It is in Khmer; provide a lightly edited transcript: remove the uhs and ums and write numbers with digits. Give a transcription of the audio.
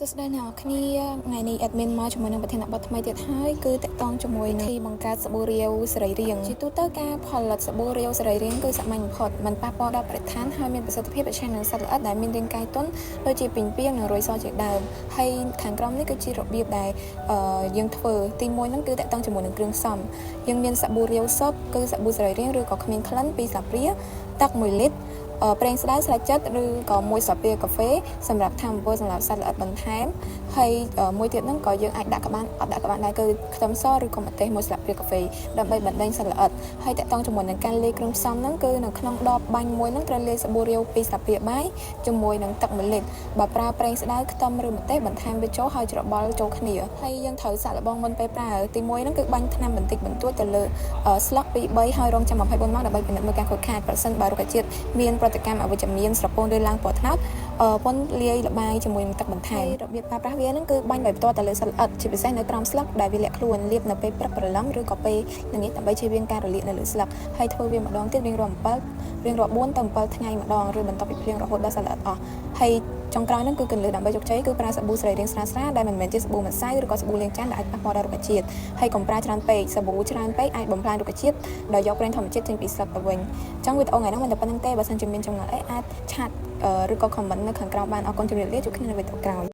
សួស្តីអ្នកនរគ្នាថ្ងៃនេះ admin មកជាមួយនឹងប្រធានបទថ្មីទៀតហើយគឺតកតងជាមួយនឹងទីបង្កើតសាប៊ូរាវសរីរាង្គជាទូទៅការផលិតសាប៊ូរាវសរីរាង្គគឺសាមញ្ញបំផុតមិនប៉ះពាល់ដល់បរិស្ថានហើយមានប្រសិទ្ធភាពប្រឆាំងនឹងសត្វល្អិតដែលមានរាងកាយទន់ដូចជាពីងពាងនិងរុយសជាដើមហើយខាងក្រោមនេះគឺជារបៀបដែលយើងធ្វើទី1ហ្នឹងគឺតកតងជាមួយនឹងគ្រឿងផ្សំយើងមានសាប៊ូរាវសុបគឺសាប៊ូសរីរាង្គឬក៏គ្មានក្លិន2ស្លាបព្រាទឹក1លីត្រប្រេងស្តៅស្លឹកចិតឬក៏1ស្លាបព្រាកាហ្វេសម្រាប់ធ្វើអំពើសម្រាប់សត្វល្អិតបន្ថែមហើយមួយទៀតហ្នឹងក៏យើងអាចដាក់ក្បានអត់ដាក់ក្បានដែរគឺខ្ទឹមសឬក៏ម្ទេស1ស្លាបព្រាកាហ្វេដើម្បីបណ្ដេញសត្វល្អិតហើយតកតងជាមួយនឹងការលាយគ្រឿងផ្សំហ្នឹងគឺនៅក្នុងដបបាញ់មួយហ្នឹងត្រូវលាយសាប៊ូរាវ2ស្លាបព្រាបាយជាមួយនឹងទឹក1លីត្របើប្រើប្រេងស្តៅខ្ទឹមឬម្ទេសបន្ថែមវាចូលហើយច្របល់ចូលគ្នាហើយយើងត្រូវសាកល្បងមុនពេលប្រើទី1ហ្នឹងគឺបាញ់ថ្នាំបន្តិចបន្តួចទៅលើស្លឹក2 3ហើយរងចាំ24ម៉ោងដើម្បីពិនិត្យមើលការខូចខាតប្រសិនបើរុក្ខជាតិមានប្រតិកម្មអវិជ្ជមានស្រពោនឬឡើងពណ៌ត្នោតពន្ធលាយលបាយជាមួយនឹងទឹកបន្ថែមរបៀបប្រើប្រាស់វាហ្នឹងគឺបាញ់ដោយផ្ទាល់ទៅលើសត្វល្អិតជាពិសេសនៅក្រោមស្លឹកដែលវាលាក់ខ្លួនលាបនៅពេលព្រឹកព្រលឹមឬក៏ពេលល្ងាចដើម្បីជៀសវាងការរលាកនៅលើស្លឹកហើយធ្វើវាម្ដងទៀតរៀងរាល់4ទៅ7ថ្ងៃម្ដងឬបន្ទាប់ពីភ្លៀងរហូតដល់សត្វល្អិតអស់ហើយចុងក្រោយហ្នឹងគឺគន្លឹះដើម្បីជោគជ័យគឺប្រើសាប៊ូសរីរាង្គស្រាលៗដែលមិនមែនជាសាប៊ូម្សៅឬក៏សាប៊ូលាងចានដែលអាចប៉ះពាល់ដល់រុក្ខជាតិហើយកុំប្រើច្រើនពេកសាប៊ូច្រើនពេកអាចបំផ្លាញរុក្ខជាតិដោយយកប្រេងធម្មជាតិចេញពីស្លឹកទៅវិញអញ្ចឹងវីដេអូថ្ងៃនេះមិនតែប៉ុណ្្នឹងទេបើសិនជាមានចម្ងល់អីអាចឆាតឬក៏ comment នៅខាងក្រោមបានអរគុណជម្រាបលាជួបគ្នានៅវីដេអូក្រោយ